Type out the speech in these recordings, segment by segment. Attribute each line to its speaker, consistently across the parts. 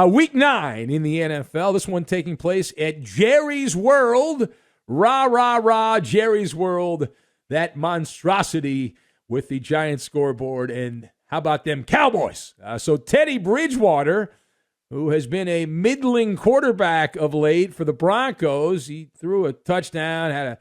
Speaker 1: Week 9 in the NFL. This one taking place at Jerry's World. Rah, rah, rah, Jerry's World. That monstrosity with the giant scoreboard. And how about them Cowboys? So Teddy Bridgewater, who has been a middling quarterback of late for the Broncos, he threw a touchdown, had a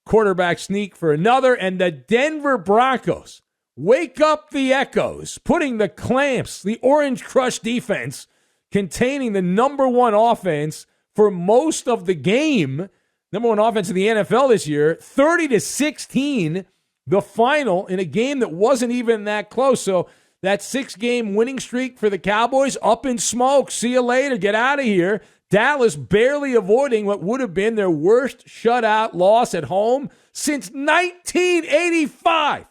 Speaker 1: quarterback sneak for another, and the Denver Broncos wake up the echoes, putting the clamps, the Orange Crush defense, containing the number one offense for most of the game, number one offense in the NFL this year, 30-16, the final in a game that wasn't even that close. So that 6-game winning streak for the Cowboys up in smoke. See you later. Get out of here. Dallas barely avoiding what would have been their worst shutout loss at home since 1985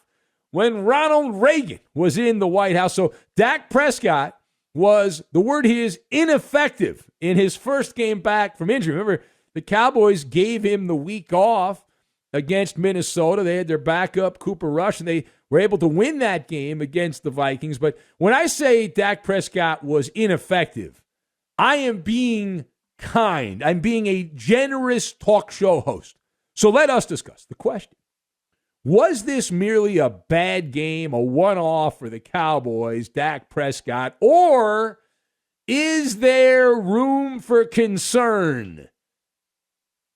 Speaker 1: when Ronald Reagan was in the White House. So Dak Prescott was, the word here is, ineffective in his first game back from injury. Remember, the Cowboys gave him the week off against Minnesota. They had their backup, Cooper Rush, and they were able to win that game against the Vikings. But when I say Dak Prescott was ineffective, I am being kind. I'm being a generous talk show host. So let us discuss the question. Was this merely a bad game, a one-off for the Cowboys, Dak Prescott, or is there room for concern?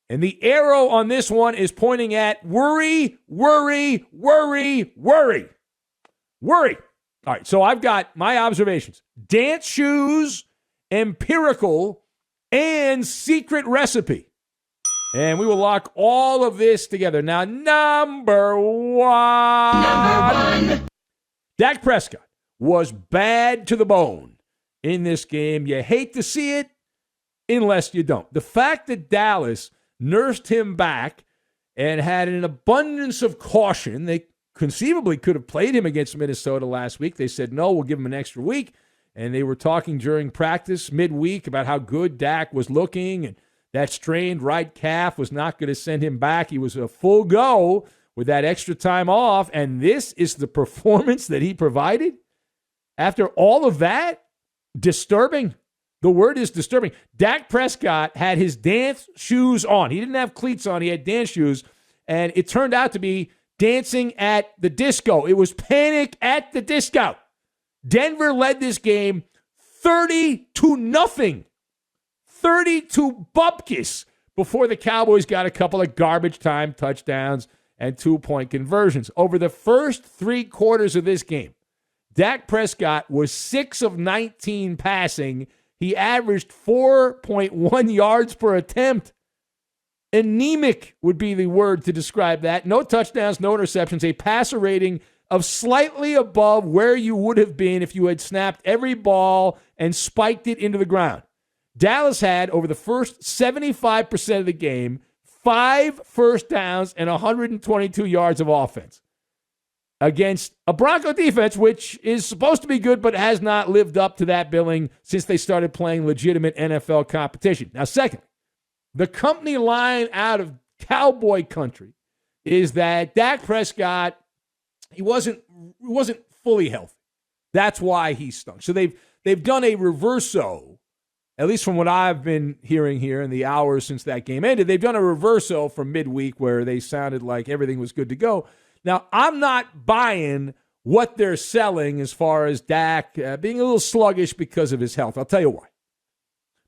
Speaker 1: And the arrow on this one is pointing at worry, worry, worry, worry. Worry. All right, so I've got my observations. Dance shoes, empirical, and secret recipe. And we will lock all of this together. Now, number one. Dak Prescott was bad to the bone in this game. You hate to see it unless you don't. The fact that Dallas nursed him back and had an abundance of caution, they conceivably could have played him against Minnesota last week. They said, no, we'll give him an extra week. And they were talking during practice midweek about how good Dak was looking, and that strained right calf was not going to send him back. He was a full go with that extra time off, and this is the performance that he provided? After all of that? Disturbing. The word is disturbing. Dak Prescott had his dance shoes on. He didn't have cleats on. He had dance shoes, and it turned out to be dancing at the disco. It was Panic at the Disco. Denver led this game 30-0. 32 bupkis before the Cowboys got a couple of garbage time touchdowns and 2-point conversions. Over the first 3 quarters of this game, Dak Prescott was 6 of 19 passing. He averaged 4.1 yards per attempt. Anemic would be the word to describe that. No touchdowns, no interceptions, a passer rating of slightly above where you would have been if you had snapped every ball and spiked it into the ground. Dallas had, over the first 75% of the game, 5 first downs and 122 yards of offense against a Bronco defense, which is supposed to be good but has not lived up to that billing since they started playing legitimate NFL competition. Now, second, the company line out of Cowboy country is that Dak Prescott, he wasn't fully healthy. That's why he stunk. So they've done a reverso. At least from what I've been hearing here in the hours since that game ended, they've done a reverso from midweek where they sounded like everything was good to go. Now, I'm not buying what they're selling as far as Dak being a little sluggish because of his health. I'll tell you why.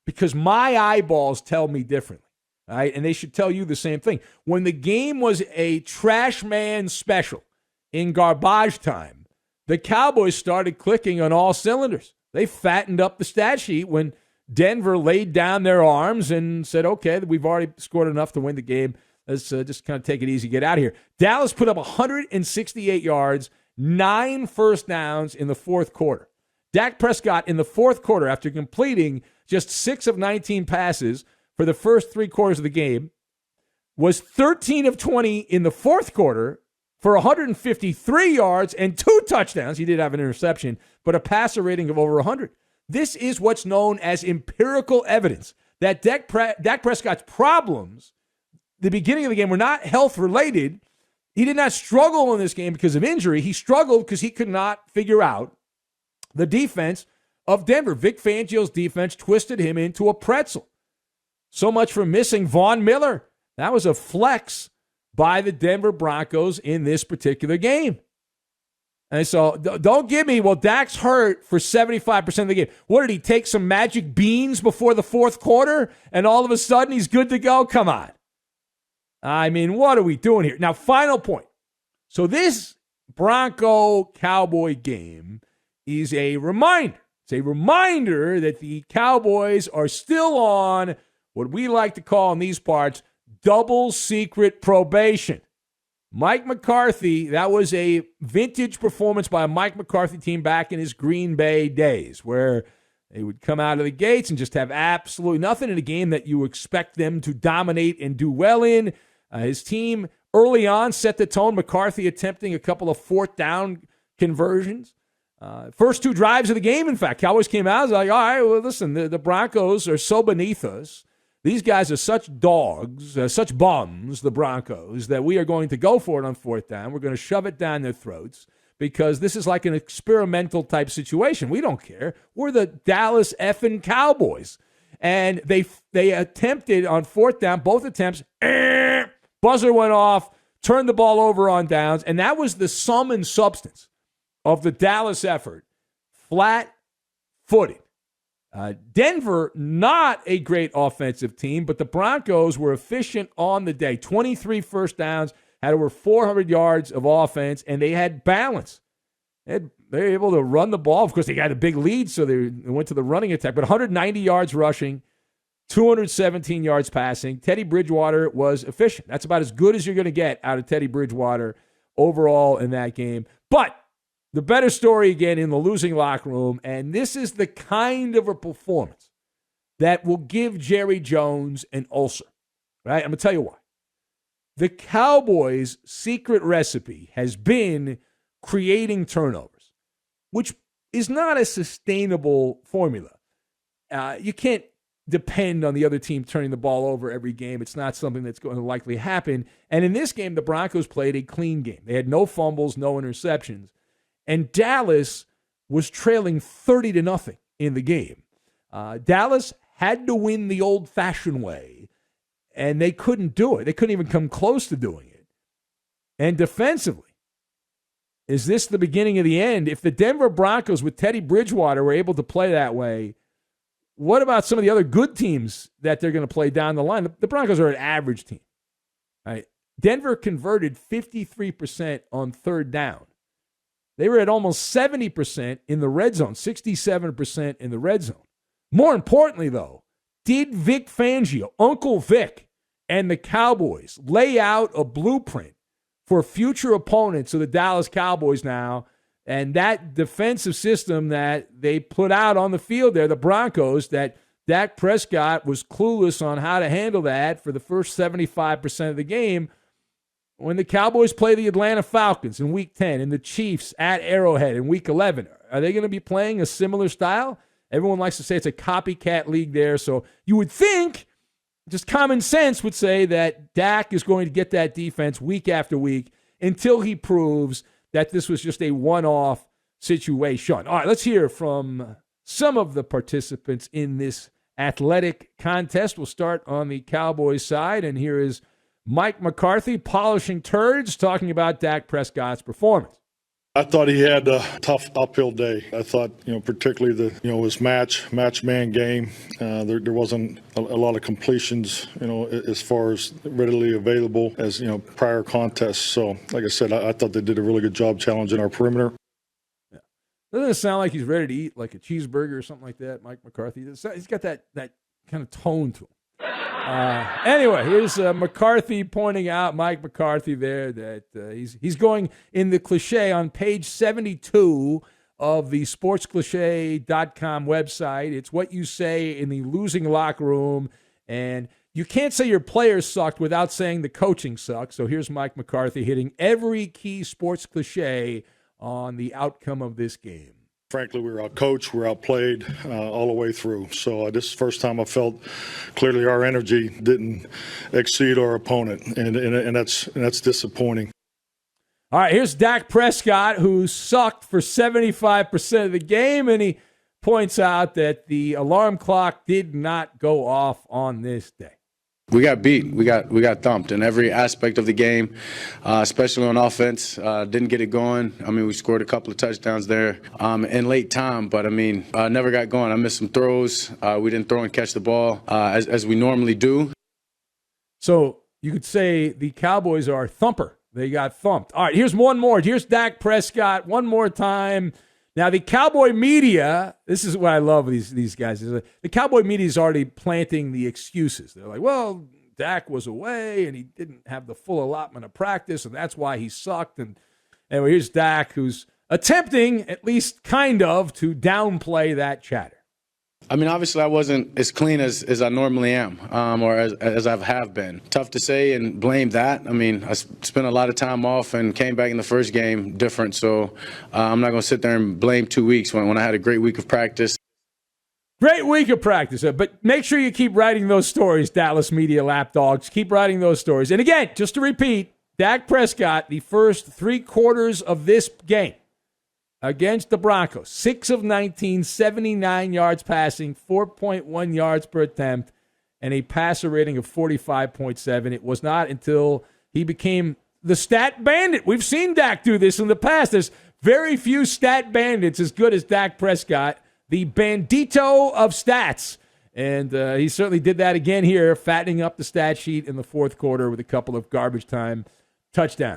Speaker 1: Because my eyeballs tell me differently, all right? And they should tell you the same thing. When the game was a trash man special in garbage time, the Cowboys started clicking on all cylinders. They fattened up the stat sheet when Denver laid down their arms and said, okay, we've already scored enough to win the game. Let's just kind of take it easy, get out of here. Dallas put up 168 yards, 9 first downs in the fourth quarter. Dak Prescott in the fourth quarter, after completing just 6 of 19 passes for the first 3 quarters of the game, was 13 of 20 in the fourth quarter for 153 yards and 2 touchdowns. He did have an interception, but a passer rating of over 100. This is what's known as empirical evidence that Dak Prescott's problems, the beginning of the game, were not health-related. He did not struggle in this game because of injury. He struggled because he could not figure out the defense of Denver. Vic Fangio's defense twisted him into a pretzel. So much for missing Von Miller. That was a flex by the Denver Broncos in this particular game. And so don't give me, well, Dak's hurt for 75% of the game. What, did he take some magic beans before the fourth quarter and all of a sudden he's good to go? Come on. I mean, what are we doing here? Now, final point. So this Bronco-Cowboy game is a reminder. It's a reminder that the Cowboys are still on what we like to call in these parts double secret probation. Mike McCarthy, that was a vintage performance by a Mike McCarthy team back in his Green Bay days where they would come out of the gates and just have absolutely nothing in a game that you expect them to dominate and do well in. His team early on set the tone. McCarthy attempting a couple of fourth down conversions. First two drives of the game, in fact, Cowboys came out and was like, all right, well, listen, the Broncos are so beneath us. These guys are such dogs, such bums, the Broncos, that we are going to go for it on fourth down. We're going to shove it down their throats because this is like an experimental type situation. We don't care. We're the Dallas effing Cowboys. And they attempted on fourth down, both attempts, buzzer went off, turned the ball over on downs, and that was the sum and substance of the Dallas effort. Flat-footed. Denver, not a great offensive team, but the Broncos were efficient on the day. 23 first downs, had over 400 yards of offense, and they had balance. They were able to run the ball. Of course, they got a big lead, so they went to the running attack. But 190 yards rushing, 217 yards passing. Teddy Bridgewater was efficient. That's about as good as you're going to get out of Teddy Bridgewater overall in that game. But the better story, again, in the losing locker room, and this is the kind of a performance that will give Jerry Jones an ulcer, right? I'm going to tell you why. The Cowboys' secret recipe has been creating turnovers, which is not a sustainable formula. You can't depend on the other team turning the ball over every game. It's not something that's going to likely happen. And in this game, the Broncos played a clean game. They had no fumbles, no interceptions. And Dallas was trailing 30-0 in the game. Dallas had to win the old-fashioned way, and they couldn't do it. They couldn't even come close to doing it. And defensively, is this the beginning of the end? If the Denver Broncos with Teddy Bridgewater were able to play that way, what about some of the other good teams that they're going to play down the line? The Broncos are an average team. Right? Denver converted 53% on third down. They were at almost 70% in the red zone, 67% in the red zone. More importantly, though, did Vic Fangio, Uncle Vic, and the Cowboys lay out a blueprint for future opponents of the Dallas Cowboys now? And that defensive system that they put out on the field there, the Broncos, that Dak Prescott was clueless on how to handle that for the first 75% of the game. When the Cowboys play the Atlanta Falcons in Week 10 and the Chiefs at Arrowhead in Week 11, are they going to be playing a similar style? Everyone likes to say it's a copycat league there. So you would think, just common sense would say that Dak is going to get that defense week after week until he proves that this was just a one-off situation. All right, let's hear from some of the participants in this athletic contest. We'll start on the Cowboys side, and here is Mike McCarthy polishing turds, talking about Dak Prescott's performance.
Speaker 2: I thought he had a tough uphill day. I thought, particularly his match man game. There wasn't a lot of completions, as far as readily available as prior contests. So, like I said, I thought they did a really good job challenging our perimeter.
Speaker 1: Yeah. Doesn't it sound like he's ready to eat like a cheeseburger or something like that, Mike McCarthy? He's got that kind of tone to him. Anyway, here's McCarthy pointing out, Mike McCarthy there, that he's going in the cliche on page 72 of the sportscliche.com website. It's what you say in the losing locker room, and you can't say your players sucked without saying the coaching sucked. So here's Mike McCarthy hitting every key sports cliche on the outcome of this game.
Speaker 2: Frankly, we were outcoached, we were outplayed all the way through. So this is the first time I felt clearly our energy didn't exceed our opponent, and that's disappointing. All
Speaker 1: right, here's Dak Prescott, who sucked for 75% of the game, and he points out that the alarm clock did not go off on this day.
Speaker 3: We got beat. We got thumped in every aspect of the game, especially on offense. Didn't get it going. I mean, we scored a couple of touchdowns there in late time, but I mean, never got going. I missed some throws. We didn't throw and catch the ball as we normally do.
Speaker 1: So you could say the Cowboys are a thumper. They got thumped. All right, here's one more. Here's Dak Prescott one more time. Now, the Cowboy media, this is what I love with these guys. Is the Cowboy media is already planting the excuses. They're like, well, Dak was away, and he didn't have the full allotment of practice, and that's why he sucked. And anyway, here's Dak, who's attempting, at least kind of, to downplay that chatter.
Speaker 3: I mean, obviously, I wasn't as clean as I normally am, or as I have been. Tough to say and blame that. I mean, I spent a lot of time off and came back in the first game different, so I'm not going to sit there and blame 2 weeks when I had a great week of practice.
Speaker 1: Great week of practice, but make sure you keep writing those stories, Dallas media lapdogs. Keep writing those stories. And again, just to repeat, Dak Prescott, the first 3 quarters of this game, against the Broncos, 6 of 19, 79 yards passing, 4.1 yards per attempt, and a passer rating of 45.7. It was not until he became the stat bandit. We've seen Dak do this in the past. There's very few stat bandits as good as Dak Prescott, the bandito of stats. And he certainly did that again here, fattening up the stat sheet in the fourth quarter with a couple of garbage time touchdowns.